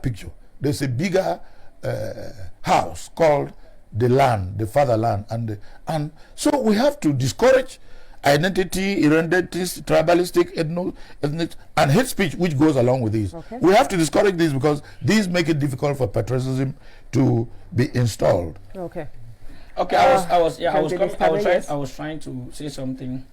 picture. There's a bigger house called the land, the fatherland, and so we have to discourage identity, irredentist, tribalistic, ethnic, and hate speech, which goes along with this. Okay. We have to discourage this because these make it difficult for patriotism to be installed. Okay. Okay, I was trying to say something.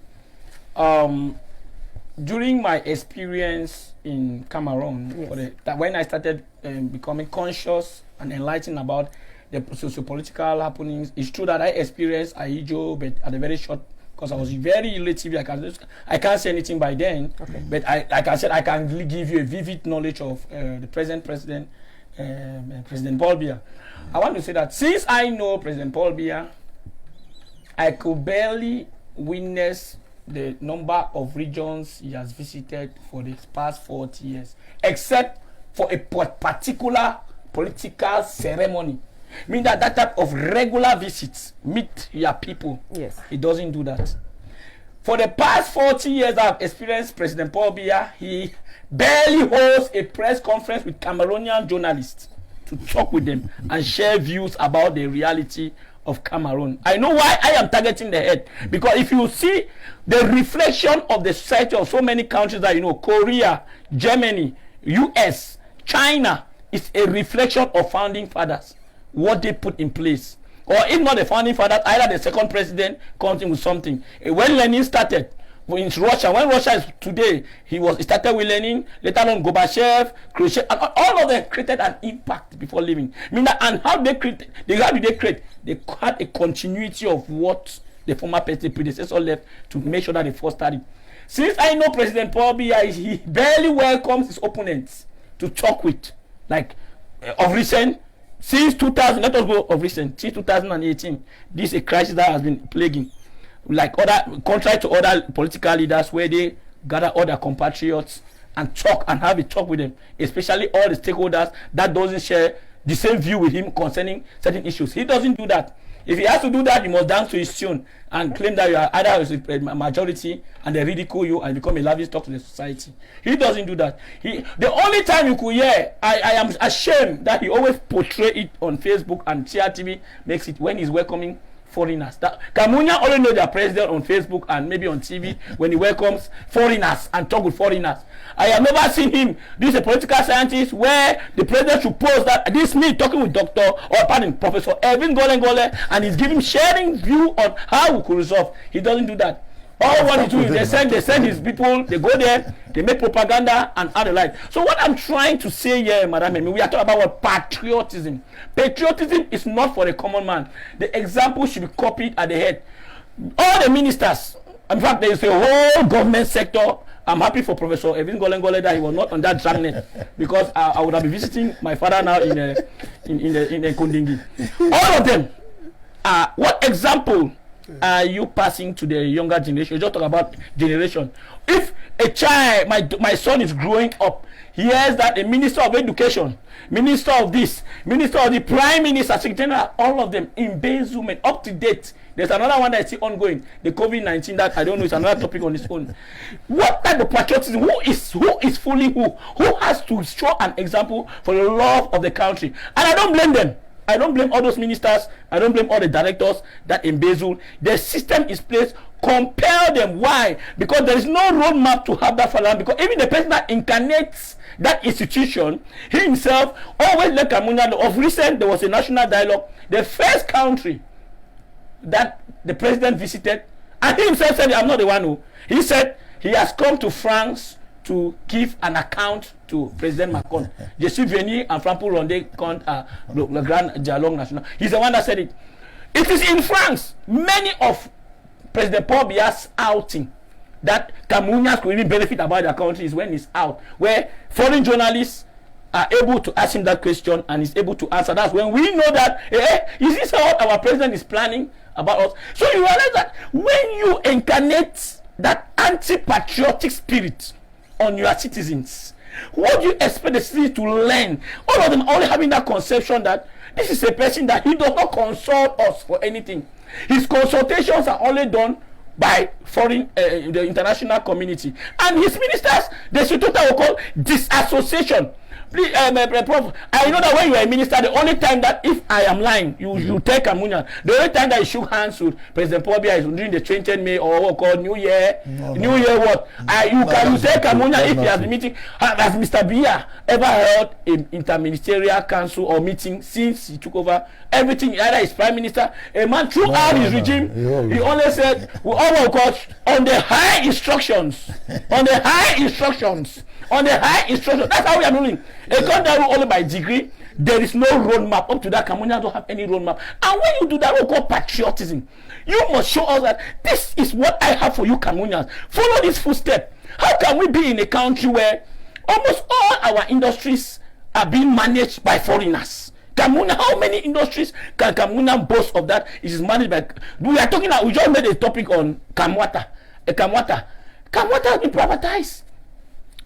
During my experience in Cameroon, yes, when I started becoming conscious and enlightened about the socio-political happenings, it's true that I experienced Ahijo, but at a very short, because I was very relatively, I can't say anything by then. Okay. But like I said, I can give you a vivid knowledge of the present president, President Paul Biya. I want to say that since I know President Paul Biya, I could barely witness the number of regions he has visited for the past 40 years, except for a particular political ceremony. Mean that type of regular visits, meet your people. Yes. He doesn't do that. For the past 40 years I've experienced President Paul Biya, he barely holds a press conference with Cameroonian journalists to talk with them and share views about the reality of Cameroon. I know why I am targeting the head, because if you see the reflection of the society of so many countries that you know, Korea, Germany, US, China, is a reflection of founding fathers, what they put in place. Or if not the founding fathers, either the second president comes in with something. When Lenin started in Russia, when Russia is today, he started with Lenin, later on Gorbachev, Khrushchev, and all of them created an impact before leaving. And how did they create? They had a continuity of what the former predecessor left to make sure that they first started. Since I know President Paul Biya, he barely welcomes his opponents to talk with. Like, of recent, since 2000, let us go of recent, since 2018, this is a crisis that has been plaguing. Like contrary to other political leaders, where they gather all their compatriots and talk and have a talk with them, especially all the stakeholders that doesn't share the same view with him concerning certain issues. He doesn't do that. If he has to do that, he must dance to his tune and claim that you are either a majority and they ridicule you and become a lavish talk to the society. He doesn't do that. The only time you could hear, I am ashamed that he always portray it on Facebook, and CRTV makes it when he's welcoming foreigners. Cameroonians only know their president on Facebook and maybe on TV when he welcomes foreigners and talk with foreigners. I have never seen him. This is a political scientist where the president should post that this me talking with Professor Ervin Golengole, and he's giving sharing view on how we could resolve. He doesn't do that. All what he do is they send his people, they go there, they make propaganda and other like. So what I'm trying to say here, Madam Emi, we are talking about what patriotism. Patriotism is not for the common man. The example should be copied at the head. All the ministers, in fact, there is a whole government sector. I'm happy for Professor Ervin Golengole that he was not on that dragnet, because I would have been visiting my father now in Kundingi. All of them. What example are you passing to the younger generation? You just talk about generation. If a child, my son is growing up, he hears that a minister of education, minister of this, minister of the prime minister, secretary, all of them embezzlement, up to date. There's another one that's ongoing, the COVID-19, that I don't know, it's another topic on its own. What type of patriotism? Who is fooling who? Who has to show an example for the love of the country? And I don't blame them. I don't blame all those ministers. I don't blame all the directors that embezzle. The system is placed. Compel them. Why? Because there is no roadmap to have that for land. Because even the person that incarnates that institution, he himself always let Cameroon. Of recent, there was a national dialogue. The first country that the president visited, and he himself said, I'm not the one who. He said he has come to France to give an account to President Macron. Je suis venu en France pour rendre compte à le grand dialogue national. He's the one that said it. It is in France. Many of President Paul Biya's outing that Cameroonians could even benefit about their country is when he's out, where foreign journalists are able to ask him that question and he's able to answer. That's when we know that, is this what our president is planning about us? So you realize that when you incarnate that anti-patriotic spirit on your citizens, what do you expect the citizens to learn? All of them only having that conception that this is a person that he does not consult us for anything. His consultations are only done by foreign, the international community. And his ministers, they should what we call disassociation. Please, Prof, I know that when you are a minister, the only time that, if I am lying, you take Cameroonian. The only time that you shook hands with President Paul Biya is during the 20th May or what called New Year. New Year what? You take Cameroonian if you have the meeting. Has Mr. Biya ever held an interministerial council or meeting since he took over? Everything, either his prime minister, a man throughout his regime, he only said, we all will coach on the high instructions. On the high instructions. On the high instructions. That's how we are ruling. A country rule only by degree. There is no roadmap. Up to that, Cameroonians don't have any roadmap. And when you do that, we call patriotism. You must show us that this is what I have for you, Cameroonians. Follow this footstep. How can we be in a country where almost all our industries are being managed by foreigners? Cameroon, how many industries can Cameroon boast of that? It is managed by. We are talking now. We just made a topic on Kamwata. Kamwata has been privatized.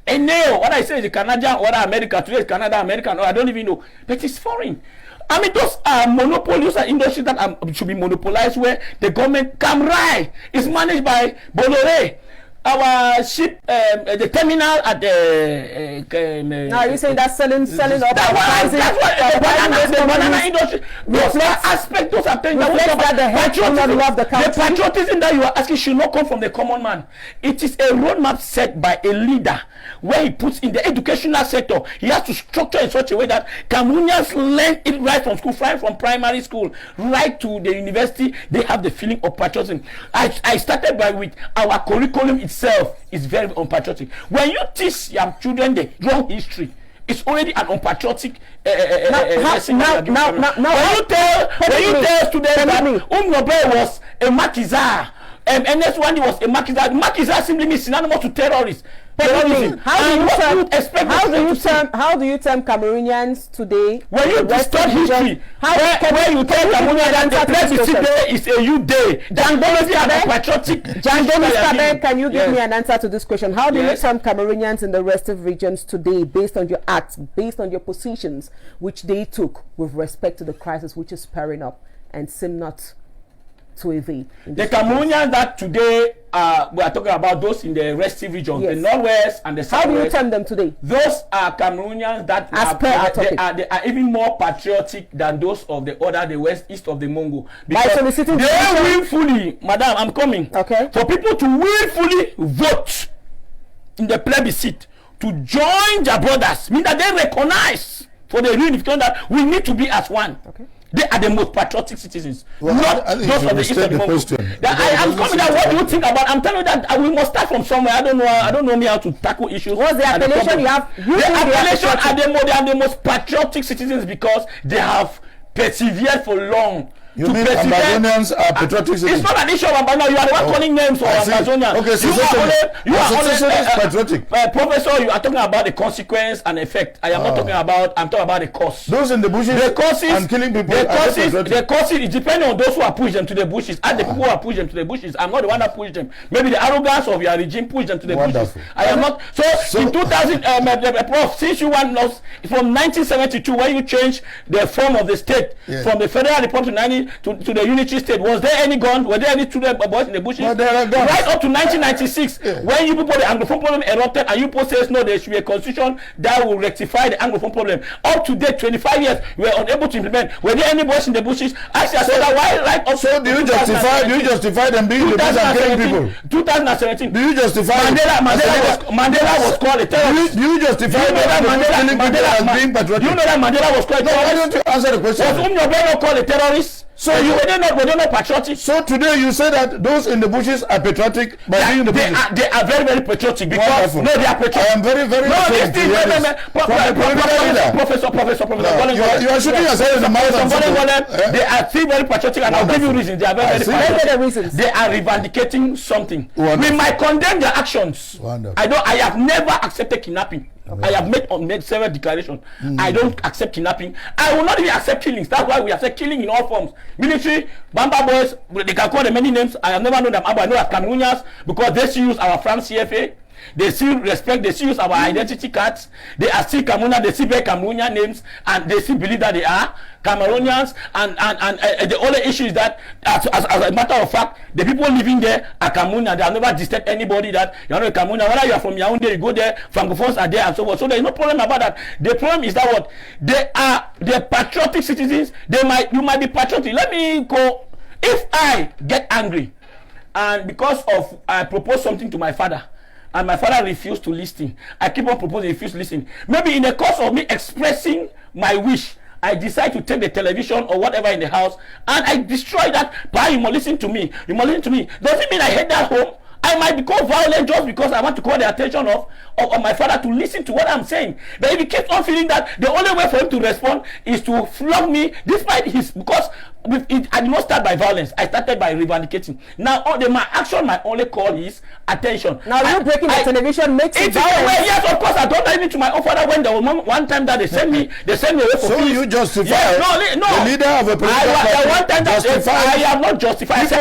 And now, what I say is the Canadian or America. Today is Canada, American. Or I don't even know. But it's foreign. I mean, those are monopolies, are industries that should be monopolized, where the government, Camrai, is managed by Bolloré. Our ship, the terminal at the. Now you saying that selling up. That's what the banana industry. Those are aspects. Those are things that the head do not love the country. The patriotism that you are asking should not come from the common man. It is a roadmap set by a leader, where he puts in the educational sector. He has to structure in such a way that Cameroonians learn it right from school, right from primary school, right to the university. They have the feeling of patriotism. I started with our curriculum itself is very unpatriotic. When you teach your children the wrong history, it's already an unpatriotic lesson. When you tell students that Umnobe was a Maquisard, and this one was a Maquisard. Maquisard simply means synonymous to terrorists. How do you term Cameroonians today? When you distort history, where you tell Cameroonians that the plebiscite day is a youth day, can you give me an answer to this question? How do you term Cameroonians in the restive regions today, based on your acts, based on your positions which they took with respect to the crisis which is spurring up and seem not to evade? The Cameroonians that today we are talking about, those in the restive region, the northwest and the southwest. How do you term them today? Those are Cameroonians that they are even more patriotic than those of the other, the west, east of the Mongo. Because they willfully, madam, I'm coming. Okay. For people to willfully vote in the plebiscite to join their brothers, mean that they recognize for the reunification that we need to be as one. Okay. They are the most patriotic citizens, not those of the east of the Congo. I am coming down. What do you think about? I'm telling you that we must start from somewhere. I don't know me how to tackle issues. What's the appellation you have? The appellation are the most patriotic citizens because they have persevered for long. You mean Ambazonians are patriotic citizens? It's not an issue of Ambazonians. You are the one calling names for Ambazonians. Okay, so you are patriotic. Professor, you are talking about the consequence and effect. I am not talking about. I'm talking about the cause. Those in the bushes and killing people. The causes is depending on those who are pushing them to the bushes and the people who are pushing them to the bushes. I'm not the one that pushed them. Maybe the arrogance of your regime pushed them to the bushes. I am not. So in 2000, Prof, since you want us from 1972, when you changed the form of the state from the Federal Republic to the unitary state, was there any guns? Were there any children boys in the bushes? No, there are guns. Right up to 1996, when you people the Anglophone problem erupted, and you people says no, there should be a constitution that will rectify the Anglophone problem. Up to date, 25 years, we were unable to implement. Were there any boys in the bushes? Ask yourself why, right up. So do you justify them being the bush and killing people? 2017. Do you justify Mandela was called a terrorist? Do you justify Mandela as being patriotic? Do you know that Mandela was called a terrorist? Why don't you answer the question? Was Umnobelo called a terrorist? So were they not patriotic? So today you say that those in the bushes are patriotic by being in the bushes. They are very, very patriotic because they are patriotic. I am very, very ashamed to hear this. Professor. You are shooting yourself in the mouth. They are still very patriotic, and I'll give you reasons. They are very, very patriotic. They are revendicating something. We might condemn their actions. I have never accepted kidnapping. I have made several declarations. I don't accept kidnapping. I will not even accept killings. That's why we accept killing in all forms. Military, Bamba boys, they can call them many names. I have never known them. I know that Cameroonians, because they still use our France CFA. They still respect, they still use our identity cards. They are still Cameroonian, they still bear Cameroonian names, and they still believe that they are Cameroonians. And the only issue is that, as a matter of fact, the people living there are Cameroonian. They have never disturbed anybody that you are not a Cameroonian. Whether you are from Yaoundé, you go there, Francophones are there, and so on. So there is no problem about that. The problem is that what they are, the patriotic citizens. You might be patriotic. Let me go. If I get angry, and because of I propose something to my father, and my father refused to listen, I keep on proposing, refuse to listen. Maybe in the course of me expressing my wish, I decide to take the television or whatever in the house, and I destroy that. But you must listen to me. You must listen to me. Doesn't mean I hate that home. I might become violent just because I want to call the attention of my father to listen to what I'm saying. But if he keeps on feeling that the only way for him to respond is to flog me, despite his, because I did not start by violence. I started by revandicating. Now, my action, my only call is attention. Now, you breaking the television makes it violent. Yes, of course, I don't anything to my own father when there was one time that they sent me away for so peace. You justify no. The leader of a political party one time I have not justified.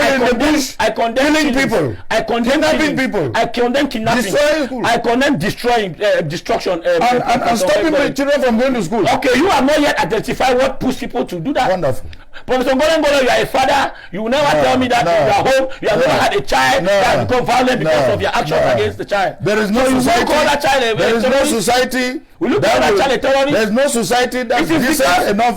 I condemn people. I condemn kidnapping people. I condemn kidnapping. I condemn destroying, destruction. And stopping the children from going to school. Okay, you have not yet identified what pushed people to do that. Wonderful. Professor Ngolo, you are a father. You will never tell me that you are home. You have never had a child that has become violent because of your actions against the child. There is no so society. You call that child a there is no society. Will you call that child a terrorist? There is no society that is decent enough